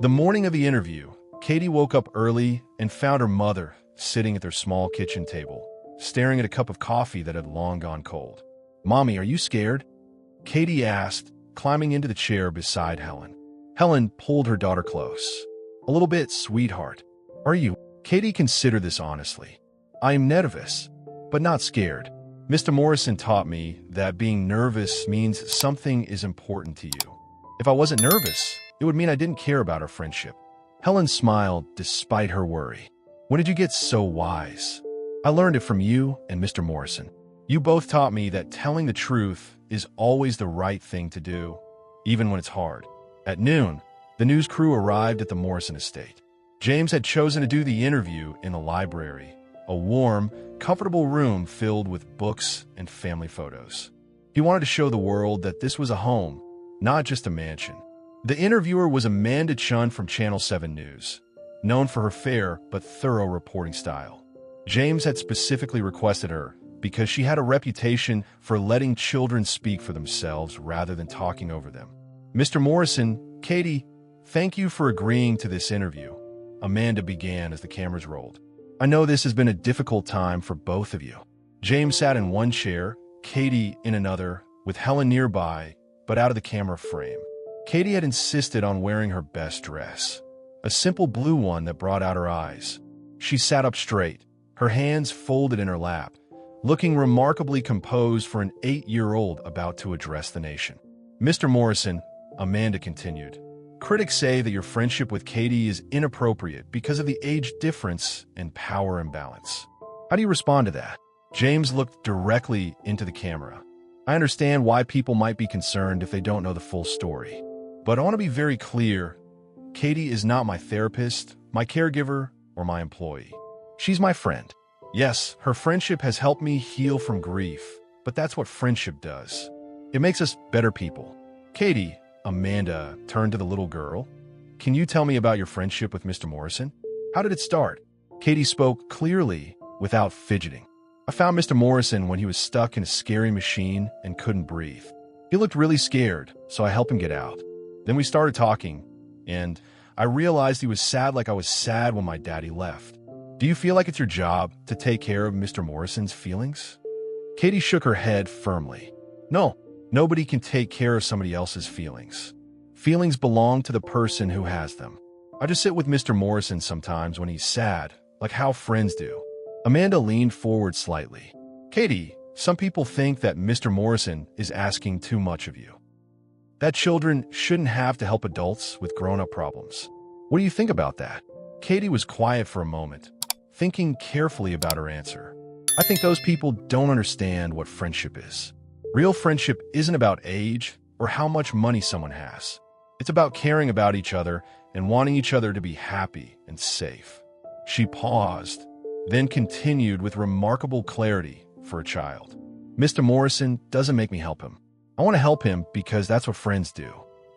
The morning of the interview, Katie woke up early and found her mother sitting at their small kitchen table, staring at a cup of coffee that had long gone cold. "Mommy, are you scared?" Katie asked, climbing into the chair beside Helen. Helen pulled her daughter close. "A little bit, sweetheart. Are you?" Katie considered this honestly. "I am nervous, but not scared. Mr. Morrison taught me that being nervous means something is important to you. If I wasn't nervous, it would mean I didn't care about our friendship." Helen smiled despite her worry. "When did you get so wise?" "I learned it from you and Mr. Morrison. You both taught me that telling the truth is always the right thing to do, even when it's hard." At noon, the news crew arrived at the Morrison estate. James had chosen to do the interview in the library, a warm, comfortable room filled with books and family photos. He wanted to show the world that this was a home, not just a mansion. The interviewer was Amanda Chun from Channel 7 News, known for her fair but thorough reporting style. James had specifically requested her because she had a reputation for letting children speak for themselves rather than talking over them. "Mr. Morrison, Katie, thank you for agreeing to this interview," Amanda began as the cameras rolled. "I know this has been a difficult time for both of you." James sat in one chair, Katie in another, with Helen nearby, but out of the camera frame. Katie had insisted on wearing her best dress, a simple blue one that brought out her eyes. She sat up straight, her hands folded in her lap, looking remarkably composed for an 8-year-old about to address the nation. "Mr. Morrison," Amanda continued, "critics say that your friendship with Katie is inappropriate because of the age difference and power imbalance. How do you respond to that?" James looked directly into the camera. "I understand why people might be concerned if they don't know the full story. But I want to be very clear. Katie is not my therapist, my caregiver, or my employee. She's my friend. Yes, her friendship has helped me heal from grief, but that's what friendship does. It makes us better people." "Katie," Amanda turned to the little girl, "can you tell me about your friendship with Mr. Morrison? How did it start?" Katie spoke clearly, without fidgeting. "I found Mr. Morrison when he was stuck in a scary machine and couldn't breathe. He looked really scared, so I helped him get out. Then we started talking, and I realized he was sad like I was sad when my daddy left. Do you feel like it's your job to take care of Mr. Morrison's feelings?" Katie shook her head firmly. "No, nobody can take care of somebody else's feelings. Feelings belong to the person who has them. I just sit with Mr. Morrison sometimes when he's sad, like how friends do." Amanda leaned forward slightly. "Katie, some people think that Mr. Morrison is asking too much of you. That children shouldn't have to help adults with grown-up problems. What do you think about that?" Katie was quiet for a moment, thinking carefully about her answer. "I think those people don't understand what friendship is. Real friendship isn't about age or how much money someone has. It's about caring about each other and wanting each other to be happy and safe." She paused, then continued with remarkable clarity for a child. "Mr. Morrison doesn't make me help him. I want to help him because that's what friends do.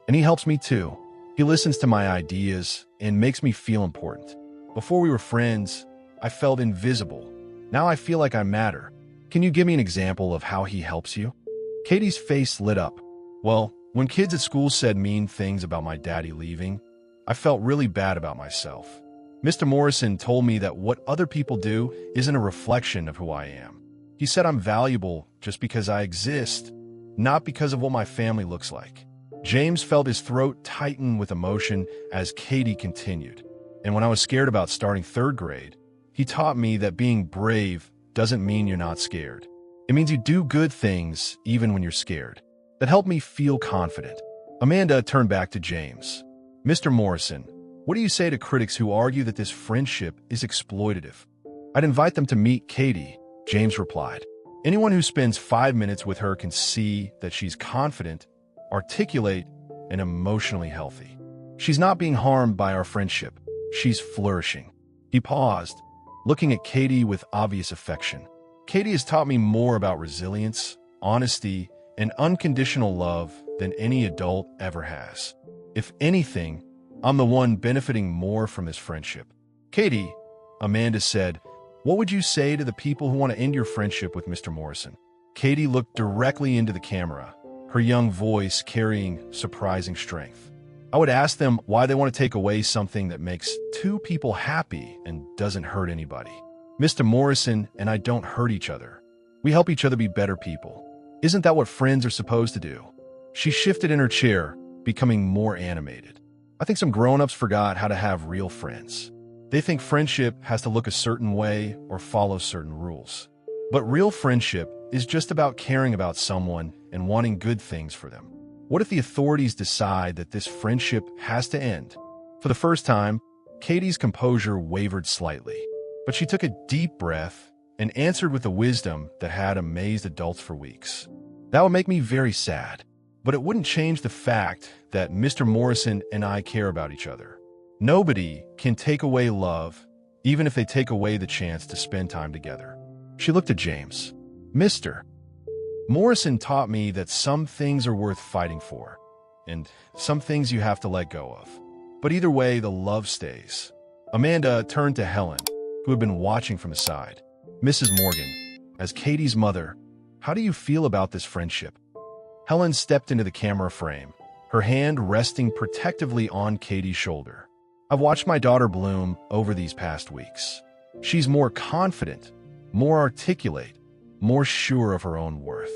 And he helps me too. He listens to my ideas and makes me feel important. Before we were friends, I felt invisible. Now I feel like I matter. Can you give me an example of how he helps you?" Katie's face lit up. "Well, when kids at school said mean things about my daddy leaving, I felt really bad about myself. Mr. Morrison told me that what other people do isn't a reflection of who I am. He said I'm valuable just because I exist, not because of what my family looks like." James felt his throat tighten with emotion as Katie continued. "And when I was scared about starting 3rd grade, he taught me that being brave doesn't mean you're not scared. It means you do good things even when you're scared. That helped me feel confident." Amanda turned back to James. "Mr. Morrison, what do you say to critics who argue that this friendship is exploitative?" "I'd invite them to meet Katie," James replied. "Anyone who spends 5 minutes with her can see that she's confident, articulate, and emotionally healthy. She's not being harmed by our friendship. She's flourishing." He paused, looking at Katie with obvious affection. "Katie has taught me more about resilience, honesty, and unconditional love than any adult ever has. If anything, I'm the one benefiting more from this friendship." "Katie," Amanda said, "what would you say to the people who want to end your friendship with Mr. Morrison?" Katie looked directly into the camera, her young voice carrying surprising strength. I would ask them why they want to take away something that makes two people happy and doesn't hurt anybody. Mr. Morrison and I don't hurt each other. We help each other be better people. Isn't that what friends are supposed to do? She shifted in her chair, becoming more animated. I think some grown-ups forgot how to have real friends. They think friendship has to look a certain way or follow certain rules. But real friendship is just about caring about someone and wanting good things for them. What if the authorities decide that this friendship has to end? For the first time, Katie's composure wavered slightly, but she took a deep breath and answered with a wisdom that had amazed adults for weeks. That would make me very sad, but it wouldn't change the fact that Mr. Morrison and I care about each other. Nobody can take away love, even if they take away the chance to spend time together. She looked at James. Mr. Morrison taught me that some things are worth fighting for, and some things you have to let go of. But either way, the love stays. Amanda turned to Helen, who had been watching from the side. Mrs. Morgan, as Katie's mother, how do you feel about this friendship? Helen stepped into the camera frame, her hand resting protectively on Katie's shoulder. I've watched my daughter bloom over these past weeks. She's more confident, more articulate, more sure of her own worth.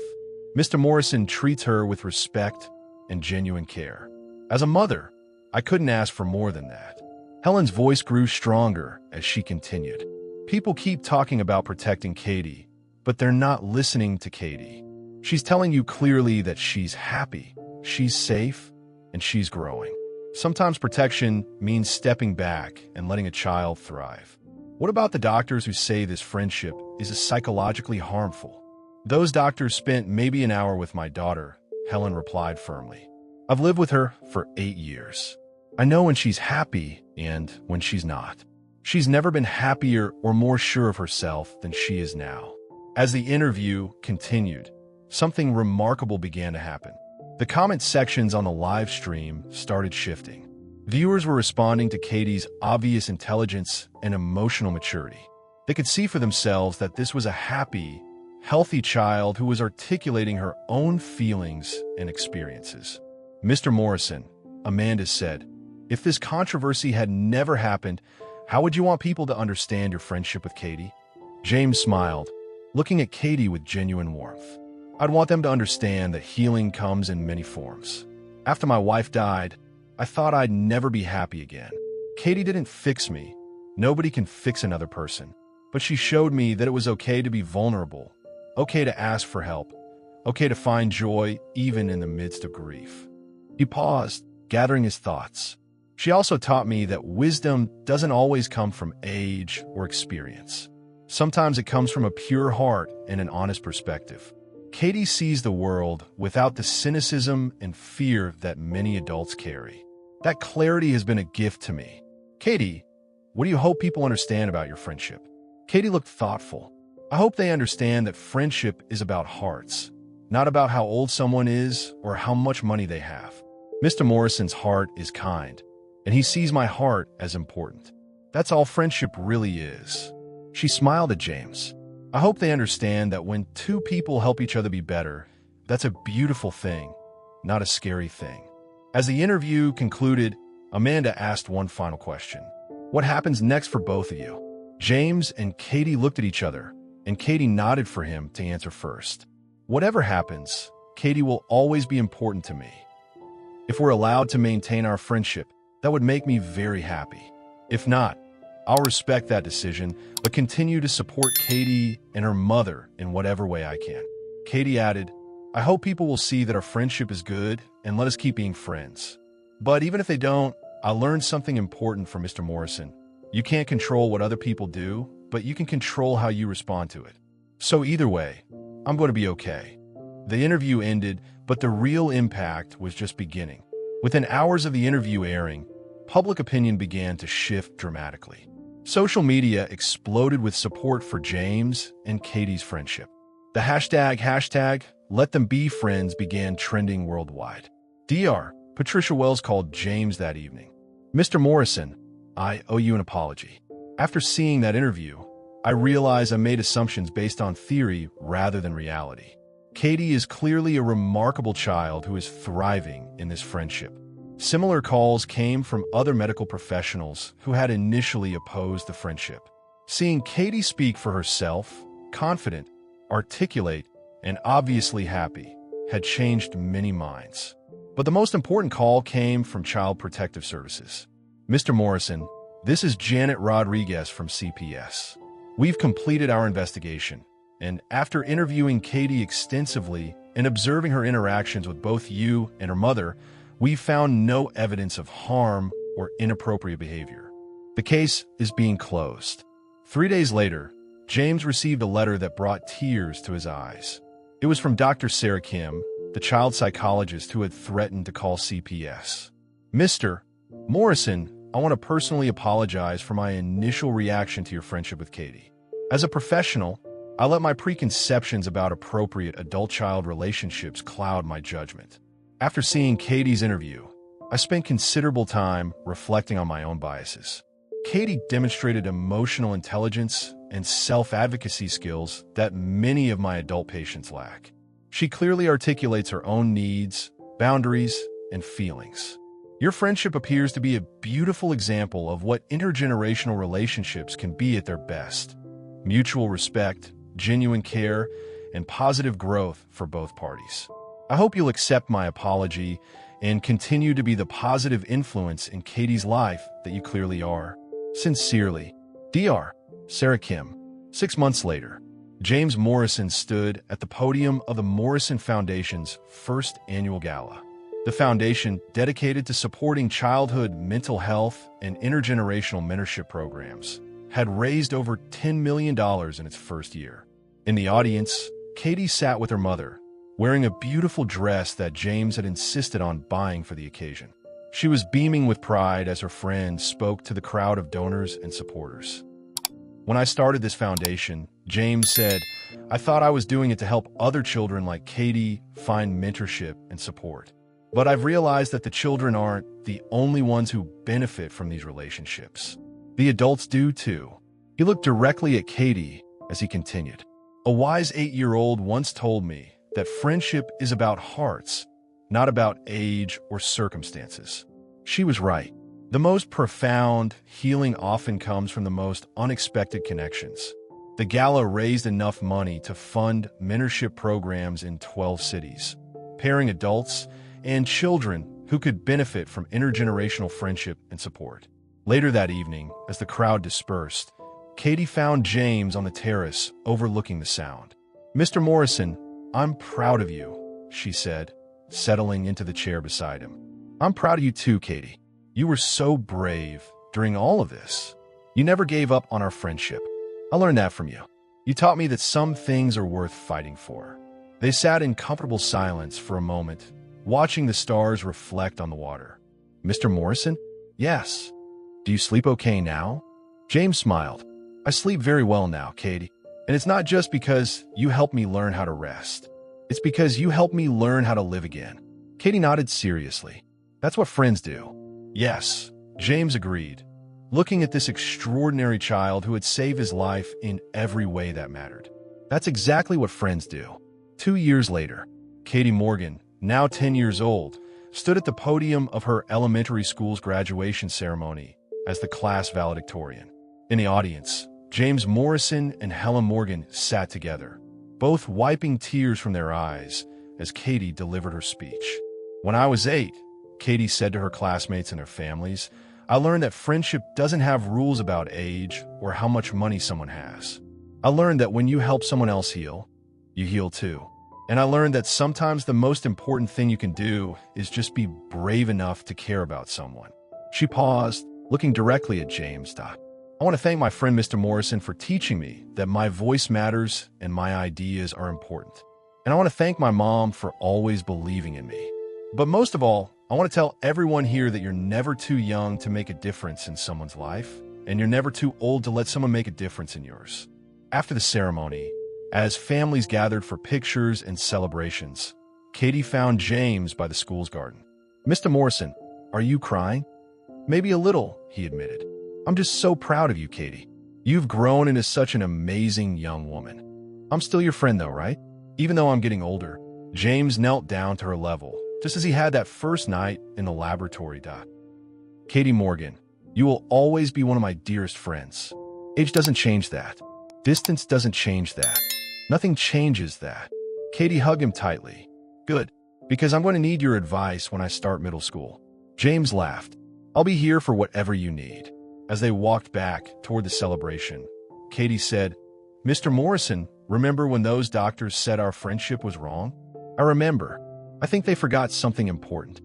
Mr. Morrison treats her with respect and genuine care. As a mother, I couldn't ask for more than that. Helen's voice grew stronger as she continued. People keep talking about protecting Katie, but they're not listening to Katie. She's telling you clearly that she's happy, she's safe, and she's growing. Sometimes protection means stepping back and letting a child thrive. What about the doctors who say this friendship is psychologically harmful? Those doctors spent maybe an hour with my daughter, Helen replied firmly. I've lived with her for 8 years. I know when she's happy and when she's not. She's never been happier or more sure of herself than she is now. As the interview continued, something remarkable began to happen. The comment sections on the live stream started shifting. Viewers were responding to Katie's obvious intelligence and emotional maturity. They could see for themselves that this was a happy, healthy child who was articulating her own feelings and experiences. Mr. Morrison, Amanda said, if this controversy had never happened, how would you want people to understand your friendship with Katie? James smiled, looking at Katie with genuine warmth. I'd want them to understand that healing comes in many forms. After my wife died, I thought I'd never be happy again. Katie didn't fix me. Nobody can fix another person. But she showed me that it was okay to be vulnerable, okay to ask for help, okay to find joy even in the midst of grief. He paused, gathering his thoughts. She also taught me that wisdom doesn't always come from age or experience. Sometimes it comes from a pure heart and an honest perspective. Katie sees the world without the cynicism and fear that many adults carry. That clarity has been a gift to me. Katie, what do you hope people understand about your friendship? Katie looked thoughtful. I hope they understand that friendship is about hearts, not about how old someone is or how much money they have. Mr. Morrison's heart is kind, and he sees my heart as important. That's all friendship really is. She smiled at James. I hope they understand that when two people help each other be better, that's a beautiful thing, not a scary thing. As the interview concluded, Amanda asked one final question. What happens next for both of you? James and Katie looked at each other, and Katie nodded for him to answer first. Whatever happens, Katie will always be important to me. If we're allowed to maintain our friendship, that would make me very happy. If not, I'll respect that decision, but continue to support Katie and her mother in whatever way I can. Katie added, I hope people will see that our friendship is good and let us keep being friends. But even if they don't, I learned something important from Mr. Morrison. You can't control what other people do, but you can control how you respond to it. So either way, I'm going to be okay. The interview ended, but the real impact was just beginning. Within hours of the interview airing, public opinion began to shift dramatically. Social media exploded with support for James and Katie's friendship. The hashtag Let Them Be Friends began trending worldwide. Dr. Patricia Wells called James that evening. Mr. Morrison, I owe you an apology. After seeing that interview, I realized I made assumptions based on theory rather than reality. Katie is clearly a remarkable child who is thriving in this friendship. Similar calls came from other medical professionals who had initially opposed the friendship. Seeing Katie speak for herself, confident, articulate, and obviously happy, had changed many minds. But the most important call came from Child Protective Services. Mr. Morrison, this is Janet Rodriguez from CPS. We've completed our investigation, and after interviewing Katie extensively and observing her interactions with both you and her mother, we found no evidence of harm or inappropriate behavior. The case is being closed. 3 days later, James received a letter that brought tears to his eyes. It was from Dr. Sarah Kim, the child psychologist who had threatened to call CPS. Mr. Morrison, I want to personally apologize for my initial reaction to your friendship with Katie. As a professional, I let my preconceptions about appropriate adult-child relationships cloud my judgment. After seeing Katie's interview, I spent considerable time reflecting on my own biases. Katie demonstrated emotional intelligence and self-advocacy skills that many of my adult patients lack. She clearly articulates her own needs, boundaries, and feelings. Your friendship appears to be a beautiful example of what intergenerational relationships can be at their best. Mutual respect, genuine care, and positive growth for both parties. I hope you'll accept my apology and continue to be the positive influence in Katie's life that you clearly are. Sincerely, Dr. Sarah Kim. 6 months later, James Morrison stood at the podium of the Morrison Foundation's first annual gala. The foundation, dedicated to supporting childhood mental health and intergenerational mentorship programs, had raised over $10 million in its first year. In the audience, Katie sat with her mother, wearing a beautiful dress that James had insisted on buying for the occasion. She was beaming with pride as her friend spoke to the crowd of donors and supporters. When I started this foundation, James said, I thought I was doing it to help other children like Katie find mentorship and support. But I've realized that the children aren't the only ones who benefit from these relationships. The adults do too. He looked directly at Katie as he continued. A wise 8-year-old once told me that friendship is about hearts, not about age or circumstances. She was right. The most profound healing often comes from the most unexpected connections. The gala raised enough money to fund mentorship programs in 12 cities, pairing adults and children who could benefit from intergenerational friendship and support. Later that evening, as the crowd dispersed, Katie found James on the terrace overlooking the sound. Mr. Morrison, I'm proud of you, she said, settling into the chair beside him. I'm proud of you too, Katie. You were so brave during all of this. You never gave up on our friendship. I learned that from you. You taught me that some things are worth fighting for. They sat in comfortable silence for a moment, watching the stars reflect on the water. Mr. Morrison? Yes. Do you sleep okay now? James smiled. I sleep very well now, Katie. And it's not just because you helped me learn how to rest. It's because you helped me learn how to live again. Katie nodded seriously. That's what friends do. Yes, James agreed, looking at this extraordinary child who had saved his life in every way that mattered. That's exactly what friends do. 2 years later, Katie Morgan, now 10 years old, stood at the podium of her elementary school's graduation ceremony as the class valedictorian. In the audience, James Morrison and Helen Morgan sat together, both wiping tears from their eyes as Katie delivered her speech. When I was 8, Katie said to her classmates and their families, I learned that friendship doesn't have rules about age or how much money someone has. I learned that when you help someone else heal, you heal too. And I learned that sometimes the most important thing you can do is just be brave enough to care about someone. She paused, looking directly at James. I want to thank my friend Mr. Morrison for teaching me that my voice matters and my ideas are important. And I want to thank my mom for always believing in me. But most of all, I want to tell everyone here that you're never too young to make a difference in someone's life, and you're never too old to let someone make a difference in yours. After the ceremony, as families gathered for pictures and celebrations, Katie found James by the school's garden. Mr. Morrison, are you crying? Maybe a little, he admitted. I'm just so proud of you, Katie. You've grown into such an amazing young woman. I'm still your friend though, right? Even though I'm getting older. James knelt down to her level, just as he had that first night in the laboratory. Katie Morgan, you will always be one of my dearest friends. Age doesn't change that. Distance doesn't change that. Nothing changes that. Katie hugged him tightly. Good, because I'm going to need your advice when I start middle school. James laughed. I'll be here for whatever you need. As they walked back toward the celebration, Katie said, Mr. Morrison, remember when those doctors said our friendship was wrong? I remember. I think they forgot something important.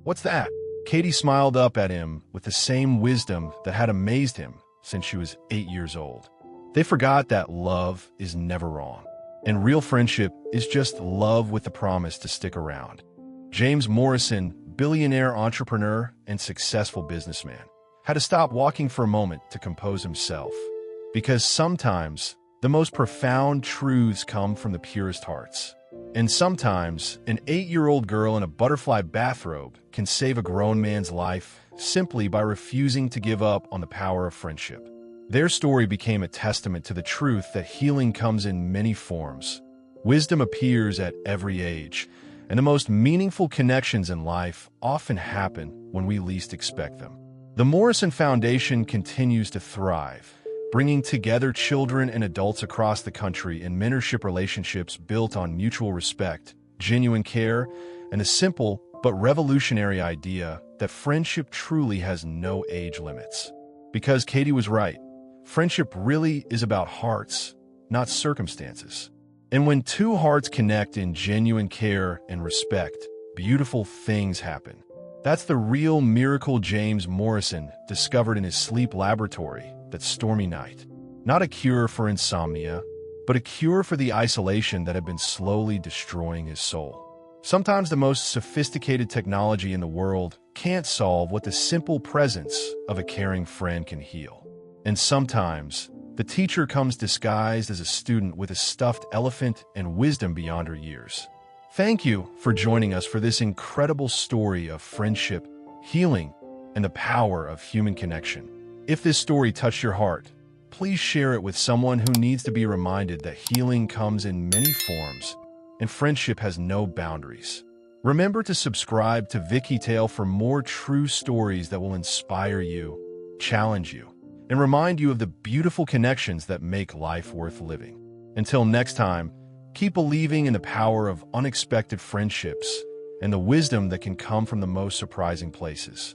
What's that? Katie smiled up at him with the same wisdom that had amazed him since she was 8 years old. They forgot that love is never wrong, and real friendship is just love with the promise to stick around. James Morrison, billionaire entrepreneur and successful businessman, had to stop walking for a moment to compose himself, because sometimes the most profound truths come from the purest hearts. And sometimes an 8-year-old girl in a butterfly bathrobe can save a grown man's life simply by refusing to give up on the power of friendship. Their story became a testament to the truth that healing comes in many forms. Wisdom appears at every age, and the most meaningful connections in life often happen when we least expect them. The Morrison Foundation continues to thrive, bringing together children and adults across the country in mentorship relationships built on mutual respect, genuine care, and a simple but revolutionary idea that friendship truly has no age limits. Because Katie was right, friendship really is about hearts, not circumstances. And when two hearts connect in genuine care and respect, beautiful things happen. That's the real miracle James Morrison discovered in his sleep laboratory that stormy night. Not a cure for insomnia, but a cure for the isolation that had been slowly destroying his soul. Sometimes the most sophisticated technology in the world can't solve what the simple presence of a caring friend can heal. And sometimes the teacher comes disguised as a student with a stuffed elephant and wisdom beyond her years. Thank you for joining us for this incredible story of friendship, healing, and the power of human connection. If this story touched your heart, please share it with someone who needs to be reminded that healing comes in many forms and friendship has no boundaries. Remember to subscribe to VickyTale for more true stories that will inspire you, challenge you, and remind you of the beautiful connections that make life worth living. Until next time, keep believing in the power of unexpected friendships and the wisdom that can come from the most surprising places.